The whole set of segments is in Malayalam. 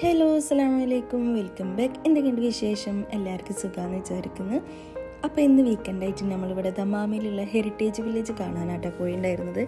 ഹലോ അസ്സലാമു അലൈക്കും, വെൽക്കം ബാക്ക്. എന്തൊക്കെയുണ്ട് വിശേഷം? എല്ലാവർക്കും സുഖമാണെന്ന് വിചാരിക്കുന്നു. അപ്പോൾ ഇന്ന് വീക്കെൻഡായിട്ട് നമ്മളിവിടെ ദമാമിലുള്ള ഹെറിറ്റേജ് വില്ലേജ് കാണാനായിട്ടാണ് പോയിട്ടുണ്ടായിരുന്നത്.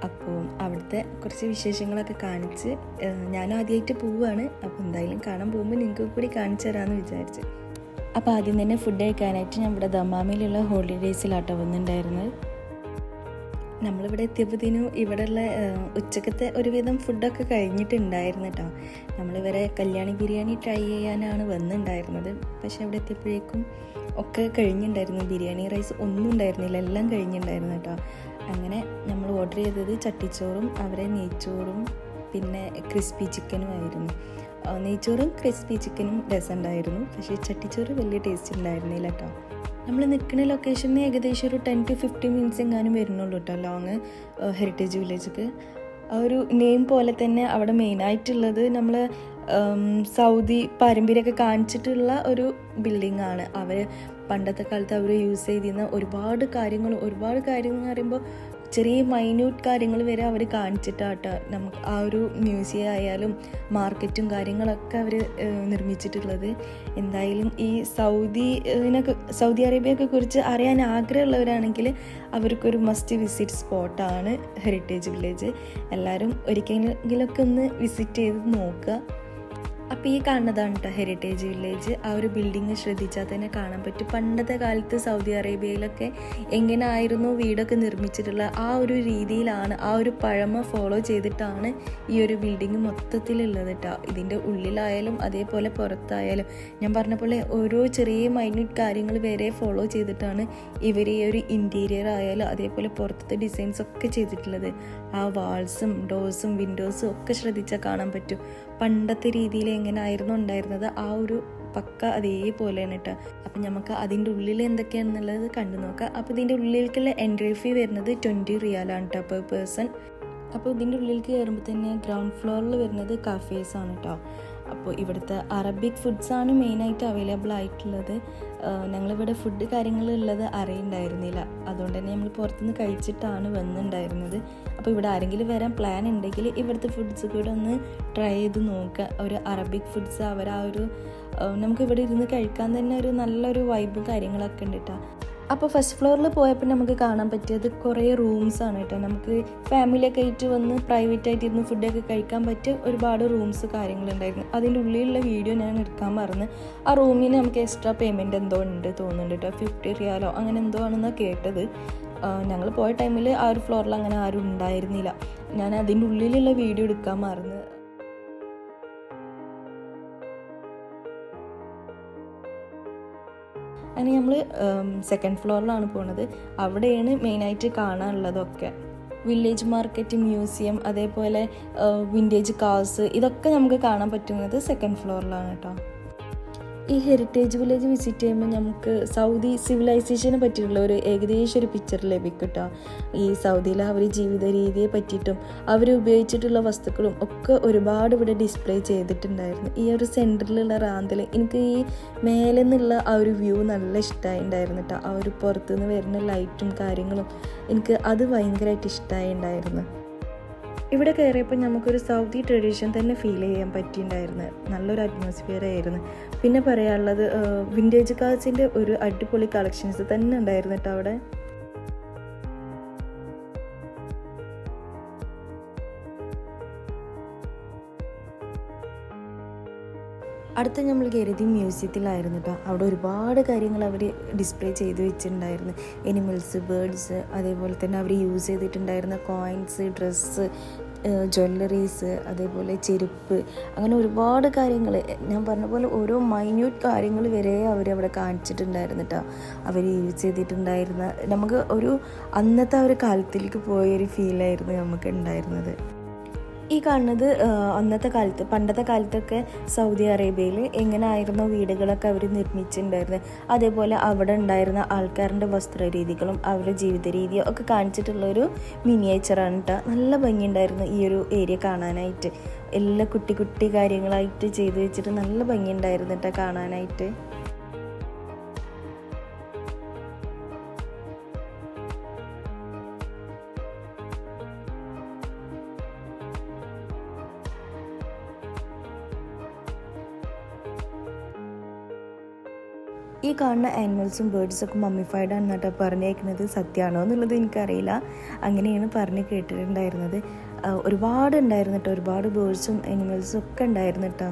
അപ്പോൾ അവിടുത്തെ കുറച്ച് വിശേഷങ്ങളൊക്കെ കാണിച്ച് ഞാൻ ആദ്യമായിട്ട് പോവുകയാണ്. അപ്പോൾ എന്തായാലും കാണാൻ പോകുമ്പോൾ നിങ്ങൾക്ക് കൂടി കാണിച്ചു തരാമെന്ന് വിചാരിച്ച്. അപ്പോൾ ആദ്യം തന്നെ ഫുഡ് കഴിക്കാനായിട്ട് ഞാൻ ഇവിടെ ദമാമിലുള്ള ഹോളിഡേയ്സിലാട്ടോ വന്നിട്ടുണ്ടായിരുന്നത്. നമ്മളിവിടെ എത്തിയപ്പോഴത്തേനും ഇവിടെയുള്ള ഉച്ചക്കത്തെ ഒരുവിധം ഫുഡൊക്കെ കഴിഞ്ഞിട്ടുണ്ടായിരുന്നു കേട്ടോ. നമ്മളിവരെ കല്യാണി ബിരിയാണി ട്രൈ ചെയ്യാനാണ് വന്നിട്ടുണ്ടായിരുന്നത്. പക്ഷേ അവിടെ എത്തിയപ്പോഴേക്കും ഒക്കെ കഴിഞ്ഞിട്ടുണ്ടായിരുന്നു. ബിരിയാണി റൈസ് ഒന്നും ഉണ്ടായിരുന്നില്ല, എല്ലാം കഴിഞ്ഞിട്ടുണ്ടായിരുന്നു കേട്ടോ. അങ്ങനെ നമ്മൾ ഓർഡർ ചെയ്തത് ചട്ടിച്ചോറും അവരെ നെയ്ച്ചോറും പിന്നെ ക്രിസ്പി ചിക്കനും ആയിരുന്നു. നെയ്ച്ചോറും ക്രിസ്പി ചിക്കനും രസമുണ്ടായിരുന്നു, പക്ഷേ ചട്ടിച്ചോറ് വലിയ ടേസ്റ്റ് ഉണ്ടായിരുന്നില്ല കേട്ടോ. നമ്മൾ നിൽക്കുന്ന ലൊക്കേഷനിൽ ഏകദേശം ഒരു 10 to 15 മിനിറ്റ്സ് എങ്ങാനും വരുന്നുള്ളൂ കേട്ടോ ലോങ് ഹെറിറ്റേജ് വില്ലേജിക്ക്. ആ ഒരു നെയിം പോലെ തന്നെ അവിടെ മെയിനായിട്ടുള്ളത് നമ്മൾ സൗദി പാരമ്പര്യമൊക്കെ കാണിച്ചിട്ടുള്ള ഒരു ബിൽഡിംഗ് ആണ്. അവർ പണ്ടത്തെ കാലത്ത് അവർ യൂസ് ചെയ്തിരുന്ന ഒരുപാട് കാര്യങ്ങൾ എന്ന് പറയുമ്പോൾ ചെറിയ മൈന്യൂട്ട് കാര്യങ്ങൾ വരെ അവർ കാണിച്ചിട്ടാട്ടോ നമുക്ക് ആ ഒരു മ്യൂസിയം ആയാലും മാർക്കറ്റും കാര്യങ്ങളൊക്കെ അവർ നിർമ്മിച്ചിട്ടുള്ളത്. എന്തായാലും ഈ സൗദി അറേബ്യയൊക്കെ കുറിച്ച് അറിയാൻ ആഗ്രഹമുള്ളവരാണെങ്കിൽ അവർക്കൊരു മസ്റ്റ് വിസിറ്റ് സ്പോട്ടാണ് ഹെറിറ്റേജ് വില്ലേജ്. എല്ലാവരും ഒരിക്കലെങ്കിലൊക്കെ ഒന്ന് വിസിറ്റ് ചെയ്ത് നോക്കുക. അപ്പോൾ ഈ കാണുന്നതാണ് കേട്ടോ ഹെറിറ്റേജ് വില്ലേജ്. ആ ഒരു ബിൽഡിങ് ശ്രദ്ധിച്ചാൽ തന്നെ കാണാൻ പറ്റും പണ്ടത്തെ കാലത്ത് സൗദി അറേബ്യയിലൊക്കെ എങ്ങനെ ആയിരുന്നു വീടൊക്കെ നിർമ്മിച്ചിട്ടുള്ള ആ ഒരു രീതിയിലാണ്, ആ ഒരു പഴമ ഫോളോ ചെയ്തിട്ടാണ് ഈ ഒരു ബിൽഡിങ് മൊത്തത്തിലുള്ളത് കേട്ടോ. ഇതിൻ്റെ ഉള്ളിലായാലും അതേപോലെ പുറത്തായാലും ഞാൻ പറഞ്ഞ പോലെ ഓരോ ചെറിയ മൈന്യൂട്ട് കാര്യങ്ങൾ വരെ ഫോളോ ചെയ്തിട്ടാണ് ഇവർ ഈ ഒരു ഇൻറ്റീരിയർ ആയാലും അതേപോലെ പുറത്തത്തെ ഡിസൈൻസ് ഒക്കെ ചെയ്തിട്ടുള്ളത്. ആ വാൾസും ഡോഴ്സും വിൻഡോസും ഒക്കെ ശ്രദ്ധിച്ചാൽ കാണാൻ പറ്റും പണ്ടത്തെ രീതിയിൽ എങ്ങനെയായിരുന്നു ഉണ്ടായിരുന്നത് ആ ഒരു പക്ക അതേപോലെയാണ് കേട്ടോ. അപ്പം നമുക്ക് അതിൻ്റെ ഉള്ളിൽ എന്തൊക്കെയാണെന്നുള്ളത് കണ്ടു നോക്കാം. അപ്പോൾ ഇതിൻ്റെ ഉള്ളിലേക്കുള്ള എൻട്രി ഫീ വരുന്നത് 20 റിയാലാണ് കേട്ടോ പെർ പേഴ്സൺ. അപ്പോൾ ഇതിൻ്റെ ഉള്ളിലേക്ക് കയറുമ്പോൾ തന്നെ ഗ്രൗണ്ട് ഫ്ലോറിൽ വരുന്നത് കഫേസ് ആണ് കേട്ടോ. അപ്പോൾ ഇവിടുത്തെ അറബിക് ഫുഡ്സാണ് മെയിനായിട്ട് അവൈലബിൾ ആയിട്ടുള്ളത്. ഞങ്ങളിവിടെ ഫുഡ് കാര്യങ്ങളുള്ളത് അറിയുണ്ടായിരുന്നില്ല, അതുകൊണ്ട് തന്നെ നമ്മൾ പുറത്തുനിന്ന് കഴിച്ചിട്ടാണ് വന്നിട്ടുണ്ടായിരുന്നത്. അപ്പോൾ ഇവിടെ ആരെങ്കിലും വരാൻ പ്ലാൻ ഉണ്ടെങ്കിൽ ഇവിടുത്തെ ഫുഡ്സ് കൂടെ ഒന്ന് ട്രൈ ചെയ്ത് നോക്കുക. ഒരു അറബിക് ഫുഡ്സ് നമുക്ക് ഇവിടെ ഇരുന്ന് കഴിക്കാൻ തന്നെ ഒരു നല്ലൊരു വൈബും കാര്യങ്ങളൊക്കെ ഉണ്ട് കേട്ടോ. അപ്പോൾ ഫസ്റ്റ് ഫ്ലോറിൽ പോയപ്പോൾ നമുക്ക് കാണാൻ പറ്റിയത് കുറേ റൂംസാണ് കേട്ടോ. നമുക്ക് ഫാമിലിയൊക്കെ ആയിട്ട് വന്ന് പ്രൈവറ്റായിട്ട് ഇരുന്ന് ഫുഡൊക്കെ കഴിക്കാൻ പറ്റിയ ഒരുപാട് റൂംസ് കാര്യങ്ങളുണ്ടായിരുന്നു. അതിൻ്റെ ഉള്ളിലുള്ള വീഡിയോ ഞാൻ എടുക്കാൻ മറന്ന്. ആ റൂമിന് നമുക്ക് എക്സ്ട്രാ പേയ്മെൻറ്റ് എന്തോ ഉണ്ട് തോന്നുന്നുണ്ട് കേട്ടോ, 50 റിയാലോ അങ്ങനെ എന്തോ ആണെന്നാണ് കേട്ടത്. ഞങ്ങൾ പോയ ടൈമിൽ ആ ഒരു ഫ്ലോറിൽ അങ്ങനെ ആരും ഉണ്ടായിരുന്നില്ല. ഞാൻ അതിൻ്റെ ഉള്ളിലുള്ള വീഡിയോ എടുക്കാൻ മറന്ന്. അങ്ങനെ നമ്മൾ സെക്കൻഡ് ഫ്ലോറിലാണ് പോകുന്നത്. അവിടെയാണ് മെയിനായിട്ട് കാണാനുള്ളതൊക്കെ. വില്ലേജ് മാർക്കറ്റ്, മ്യൂസിയം, അതേപോലെ വിൻറ്റേജ് കാർസ്, ഇതൊക്കെ നമുക്ക് കാണാൻ പറ്റുന്നത് സെക്കൻഡ് ഫ്ലോറിലാണ് കേട്ടോ. ഈ ഹെറിറ്റേജ് വില്ലേജ് വിസിറ്റ് ചെയ്യുമ്പോൾ നമുക്ക് സൗദി സിവിലൈസേഷനെ പറ്റിയിട്ടുള്ള ഒരു ഏകദേശം ഒരു പിക്ചർ ലഭിക്കും കേട്ടോ. ഈ സൗദിയിലെ അവർ ജീവിത രീതിയെ പറ്റിയിട്ടും അവർ ഉപയോഗിച്ചിട്ടുള്ള വസ്തുക്കളും ഒക്കെ ഒരുപാട് ഇവിടെ ഡിസ്പ്ലേ ചെയ്തിട്ടുണ്ടായിരുന്നു. ഈ ഒരു സെൻറ്ററിലുള്ള റാന്തൽ എനിക്ക് ഈ മേലെ നിന്നുള്ള ആ ഒരു വ്യൂ നല്ല ഇഷ്ടമായിട്ടുണ്ടായിരുന്നു കേട്ടോ. ആ ഒരു പുറത്തുനിന്ന് വരുന്ന ലൈറ്റും കാര്യങ്ങളും എനിക്ക് അത് ഭയങ്കരമായിട്ട് ഇഷ്ടമായിട്ടുണ്ടായിരുന്നു. ഇവിടെ കയറിയപ്പോൾ നമുക്കൊരു സൗദി ട്രഡീഷൻ തന്നെ ഫീൽ ചെയ്യാൻ പറ്റിയിട്ടുണ്ടായിരുന്നു. നല്ലൊരു അറ്റ്മോസ്ഫിയർ ആയിരുന്നു. പിന്നെ പറയാനുള്ളത് വിൻറ്റേജ് കാർസിൻ്റെ ഒരു അടിപൊളി കളക്ഷൻസ് തന്നെ ഉണ്ടായിരുന്നു കേട്ടോ അവിടെ. അടുത്ത നമ്മൾ കയറിയത് മ്യൂസിയത്തിലായിരുന്നു കേട്ടോ. അവിടെ ഒരുപാട് കാര്യങ്ങൾ അവർ ഡിസ്പ്ലേ ചെയ്ത് വെച്ചിട്ടുണ്ടായിരുന്നു. എനിമൽസ്, ബേർഡ്സ്, അതേപോലെ തന്നെ അവർ യൂസ് ചെയ്തിട്ടുണ്ടായിരുന്ന കോയിൻസ്, ഡ്രസ്സ്, ജ്വല്ലറീസ്, അതേപോലെ ചെരുപ്പ്, അങ്ങനെ ഒരുപാട് കാര്യങ്ങൾ. ഞാൻ പറഞ്ഞ പോലെ ഓരോ മൈന്യൂട്ട് കാര്യങ്ങൾ വരെ അവരവിടെ കാണിച്ചിട്ടുണ്ടായിരുന്നു കേട്ടോ. അവർ യൂസ് ചെയ്തിട്ടുണ്ടായിരുന്ന നമുക്ക് ഒരു അന്നത്തെ ആ ഒരു കാലത്തിലേക്ക് പോയൊരു ഫീലായിരുന്നു നമുക്ക് ഉണ്ടായിരുന്നത്. ഈ കാണുന്നത് അന്നത്തെ കാലത്ത് പണ്ടത്തെ കാലത്തൊക്കെ സൗദി അറേബ്യയിൽ എങ്ങനെയായിരുന്നോ വീടുകളൊക്കെ അവർ നിർമ്മിച്ചിട്ടുണ്ടായിരുന്നത്, അതേപോലെ അവിടെ ഉണ്ടായിരുന്ന ആൾക്കാരുടെ വസ്ത്രരീതികളും അവരുടെ ജീവിത രീതിയും ഒക്കെ കാണിച്ചിട്ടുള്ളൊരു മിനിയേച്ചറാണ് കേട്ടോ. നല്ല ഭംഗിയുണ്ടായിരുന്നു ഈ ഒരു ഏരിയ കാണാനായിട്ട്. എല്ലാ കുട്ടി കുട്ടി കാര്യങ്ങളായിട്ട് ചെയ്ത് വെച്ചിട്ട് നല്ല ഭംഗിയുണ്ടായിരുന്നു കേട്ടോ കാണാനായിട്ട്. ഈ കാണുന്ന ആനിമൽസും ബേർഡ്സൊക്കെ മമ്മിഫൈഡ് ആണ് കേട്ടോ പറഞ്ഞേക്കുന്നത്. സത്യമാണോ എന്നുള്ളത് എനിക്കറിയില്ല, അങ്ങനെയാണ് പറഞ്ഞ് കേട്ടിട്ടുണ്ടായിരുന്നത്. ഒരുപാട് ഉണ്ടായിരുന്നു കേട്ടോ, ഒരുപാട് ബേർഡ്സും ആനിമൽസും ഒക്കെ ഉണ്ടായിരുന്നു കേട്ടോ.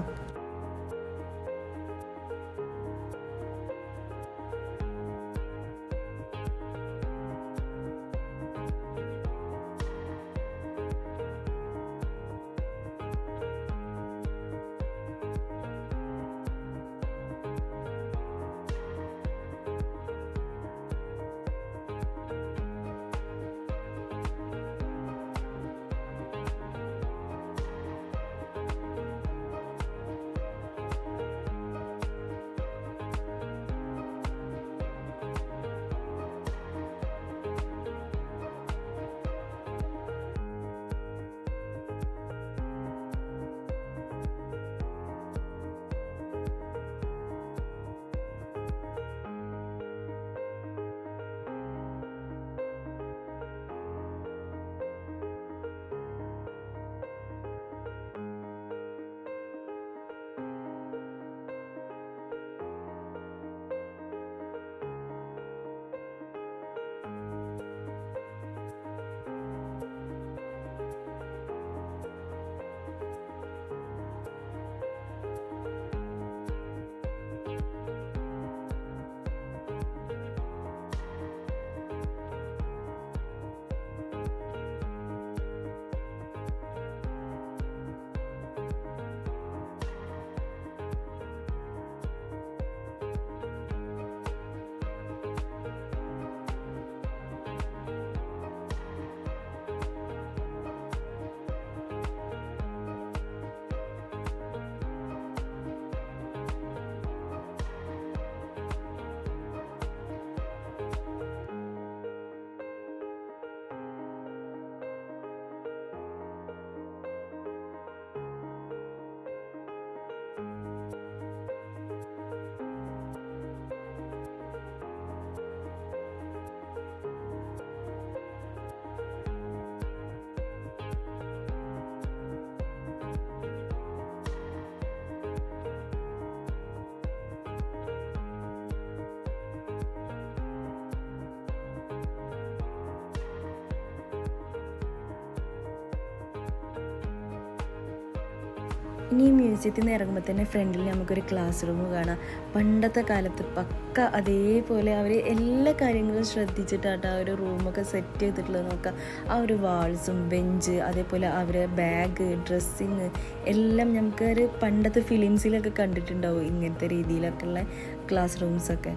ഇനി ഈ മ്യൂസിയത്തിൽ നിന്ന് ഇറങ്ങുമ്പോൾ തന്നെ ഫ്രണ്ടിൽ നമുക്കൊരു ക്ലാസ് റൂം കാണാം. പണ്ടത്തെ കാലത്ത് പക്ക അതേപോലെ അവർ എല്ലാ കാര്യങ്ങളും ശ്രദ്ധിച്ചിട്ടാണ് ആ ഒരു റൂമൊക്കെ സെറ്റ് ചെയ്തിട്ടുള്ളത്. നോക്കാം, ആ ഒരു വാൾസും ബെഞ്ച്, അതേപോലെ അവരെ ബാഗ്, ഡ്രസ്സിങ് എല്ലാം നമുക്ക് ഒരു പണ്ടത്തെ ഫിലിംസിലൊക്കെ കണ്ടിട്ടുണ്ടാവും ഇങ്ങനത്തെ രീതിയിലൊക്കെ ഉള്ള ക്ലാസ് റൂംസൊക്കെ.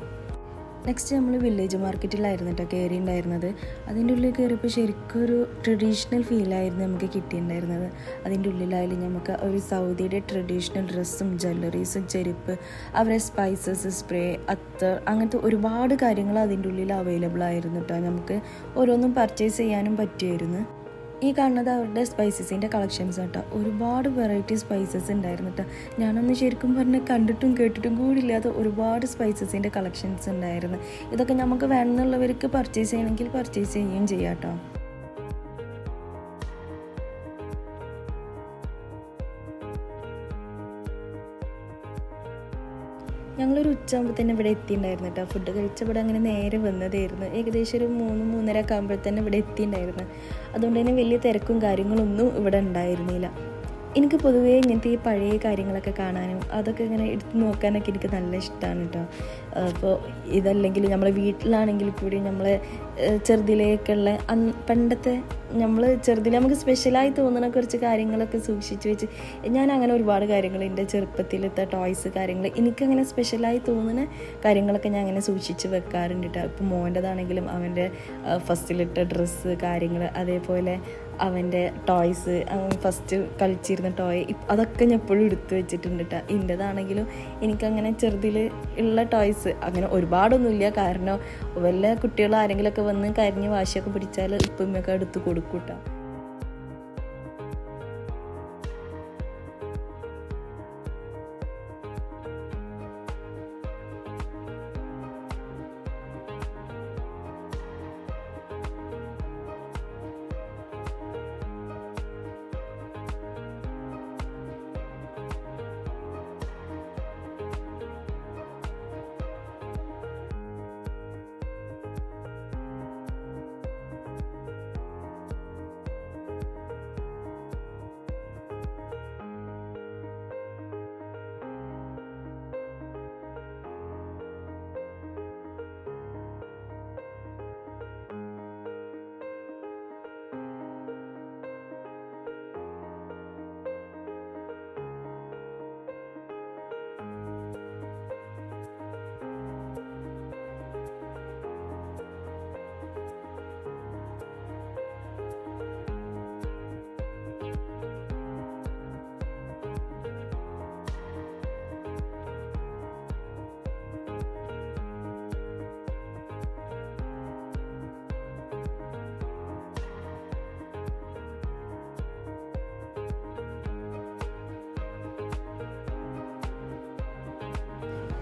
നെക്സ്റ്റ് നമ്മൾ വില്ലേജ് മാർക്കറ്റിലായിരുന്നു കേട്ടോ കയറിയിട്ടുണ്ടായിരുന്നത്. അതിൻ്റെ ഉള്ളിൽ കയറിയപ്പോൾ ശരിക്കും ഒരു ട്രഡീഷണൽ ഫീലായിരുന്നു നമുക്ക് കിട്ടിയിട്ടുണ്ടായിരുന്നത്. അതിൻ്റെ ഉള്ളിലായാലും നമുക്ക് ഒരു സൗദിയുടെ ട്രഡീഷണൽ ഡ്രസ്സും ജ്വല്ലറീസും ചെരുപ്പ്, അവരെ സ്പൈസസ്, സ്പ്രേ, അത്തർ, അങ്ങനത്തെ ഒരുപാട് കാര്യങ്ങൾ അതിൻ്റെ ഉള്ളിൽ അവൈലബിൾ ആയിരുന്നു കേട്ടോ. നമുക്ക് ഓരോന്നും പർച്ചേസ് ചെയ്യാനും പറ്റുമായിരുന്നു. ഈ കാണുന്നത് അവരുടെ സ്പൈസസിൻ്റെ കളക്ഷൻസ് കേട്ടോ. ഒരുപാട് വെറൈറ്റി സ്പൈസസ് ഉണ്ടായിരുന്നു കേട്ടോ. ഞാനൊന്ന് ശരിക്കും പറഞ്ഞാൽ കണ്ടിട്ടും കേട്ടിട്ടും കൂടിയില്ലാതെ ഒരുപാട് സ്പൈസസിൻ്റെ കളക്ഷൻസ് ഉണ്ടായിരുന്നു. ഇതൊക്കെ നമുക്ക് വേണമെന്നുള്ളവർക്ക് പർച്ചേസ് ചെയ്യണമെങ്കിൽ പർച്ചേസ് ചെയ്യുകയും ചെയ്യാം കേട്ടോ. ഞങ്ങളൊരു ഉച്ചയാകുമ്പോൾ തന്നെ ഇവിടെ എത്തിയിട്ടുണ്ടായിരുന്നു കേട്ടോ. ഫുഡ് കഴിച്ചപ്പോൾ അങ്ങനെ നേരെ വന്നതായിരുന്നു. ഏകദേശം ഒരു 3-3:30 ഒക്കെ ആകുമ്പോൾ തന്നെ ഇവിടെ എത്തിയിട്ടുണ്ടായിരുന്നു. അതുകൊണ്ട് തന്നെ വലിയ തിരക്കും കാര്യങ്ങളൊന്നും ഇവിടെ ഉണ്ടായിരുന്നില്ല. എനിക്ക് പൊതുവേ ഇങ്ങനത്തെ ഈ പഴയ കാര്യങ്ങളൊക്കെ കാണാനും അതൊക്കെ ഇങ്ങനെ എടുത്ത് നോക്കാനൊക്കെ എനിക്ക് നല്ല ഇഷ്ടമാണ് കേട്ടോ. അപ്പോൾ ഇതല്ലെങ്കിൽ നമ്മളെ വീട്ടിലാണെങ്കിൽ കൂടി നമ്മളെ ചെറുതിലേക്കുള്ള പണ്ടത്തെ നമ്മൾ ചെറുതിൽ നമുക്ക് സ്പെഷ്യലായി തോന്നുന്ന കുറച്ച് കാര്യങ്ങളൊക്കെ സൂക്ഷിച്ച് വെച്ച്, ഞാൻ അങ്ങനെ ഒരുപാട് കാര്യങ്ങൾ എൻ്റെ ചെറുപ്പത്തിലത്തെ ടോയ്സ് കാര്യങ്ങൾ എനിക്കങ്ങനെ സ്പെഷ്യലായി തോന്നുന്ന കാര്യങ്ങളൊക്കെ ഞാൻ അങ്ങനെ സൂക്ഷിച്ച് വെക്കാറുണ്ട് കേട്ടോ. ഇപ്പോൾ മോൻ്റെതാണെങ്കിലും അവൻ്റെ ഫസ്റ്റിലിട്ട ഡ്രസ്സ് കാര്യങ്ങൾ, അതേപോലെ അവൻ്റെ ടോയ്സ്, അവൻ ഫസ്റ്റ് കളിച്ചിരുന്ന ടോയ്, അതൊക്കെ ഞാൻ എപ്പോഴും എടുത്തു വെച്ചിട്ടുണ്ട് കേട്ടോ. എൻ്റെതാണെങ്കിലും എനിക്കങ്ങനെ ചെറുതിൽ ഉള്ള ടോയ്സ് അങ്ങനെ ഒരുപാടൊന്നുമില്ല. കാരണം വല്ല കുട്ടികൾ ആരെങ്കിലുമൊക്കെ വന്ന് കരിഞ്ഞ് വാശിയൊക്കെ പിടിച്ചാൽ ഇപ്പൊക്കെ എടുത്ത് കൊടുക്കും കേട്ടോ.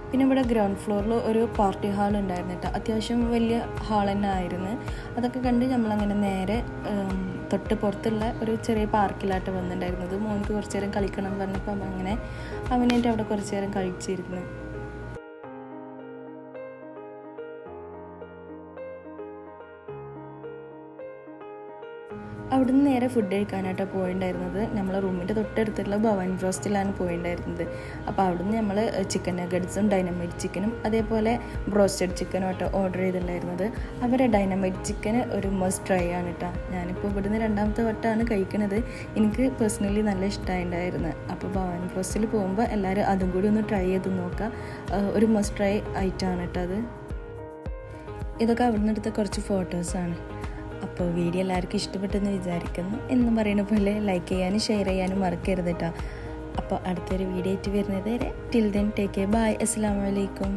പിന്നെ ഇവിടെ ഗ്രൗണ്ട് ഫ്ലോറിൽ ഒരു പാർട്ടി ഹാൾ ഉണ്ടായിരുന്നു കേട്ടോ. അത്യാവശ്യം വലിയ ഹാൾ തന്നെ ആയിരുന്നു. അതൊക്കെ കണ്ട് നമ്മളങ്ങനെ നേരെ തൊട്ട് പുറത്തുള്ള ഒരു ചെറിയ പാർക്കിലായിട്ട് വന്നിട്ടുണ്ടായിരുന്നത്. മോൾക്ക് കുറച്ച് നേരം കളിക്കണം പറഞ്ഞപ്പോൾ അങ്ങനെ അവനായിട്ട് അവിടെ കുറച്ച് നേരം കളിച്ചിരുന്നു. അവിടെ നിന്ന് നേരെ ഫുഡ് കഴിക്കാനായിട്ടോ പോയിട്ടുണ്ടായിരുന്നത്. നമ്മളെ റൂമിൻ്റെ തൊട്ടടുത്തുള്ള ഭവാനി ബ്രോസ്റ്റിലാണ് പോയിട്ടുണ്ടായിരുന്നത്. അപ്പോൾ അവിടെ നിന്ന് നമ്മൾ ചിക്കൻ നഗറ്റ്സും ഡൈനമൈറ്റ് ചിക്കനും അതേപോലെ ബ്രോസ്റ്റഡ് ചിക്കനും ആട്ടോ ഓർഡർ ചെയ്തിട്ടുണ്ടായിരുന്നത്. അവരെ ഡൈനമൈറ്റ് ചിക്കന് ഒരു മസ്റ്റ് ട്രൈ ആണ് കേട്ടോ. ഞാനിപ്പോൾ ഇവിടുന്ന് 2ാമത്തെ വട്ടമാണ് കഴിക്കുന്നത്. എനിക്ക് പേഴ്സണലി നല്ല ഇഷ്ടമായിട്ടുണ്ടായിരുന്നു. അപ്പോൾ ഭവാനി ബ്രോസ്റ്റിൽ പോകുമ്പോൾ എല്ലാവരും അതും കൂടി ഒന്ന് ട്രൈ ചെയ്ത് നോക്കുക. ഒരു മസ്റ്റ് ട്രൈ ഐറ്റമാണ് കേട്ടോ അത്. ഇതൊക്കെ അവിടെ നിന്ന് എടുത്ത കുറച്ച് ഫോട്ടോസാണ്. അപ്പോൾ വീഡിയോ എല്ലാവർക്കും ഇഷ്ടപ്പെട്ടെന്ന് വിചാരിക്കുന്നു. എന്നും പറയുന്ന പോലെ ലൈക്ക് ചെയ്യാനും ഷെയർ ചെയ്യാനും മറക്കരുത് കേട്ടോ. അപ്പോൾ അടുത്തൊരു വീഡിയോ ആയിട്ട് വരുന്നത് വരെ till then take care. Bye. അസ്സലാമു അലൈക്കും.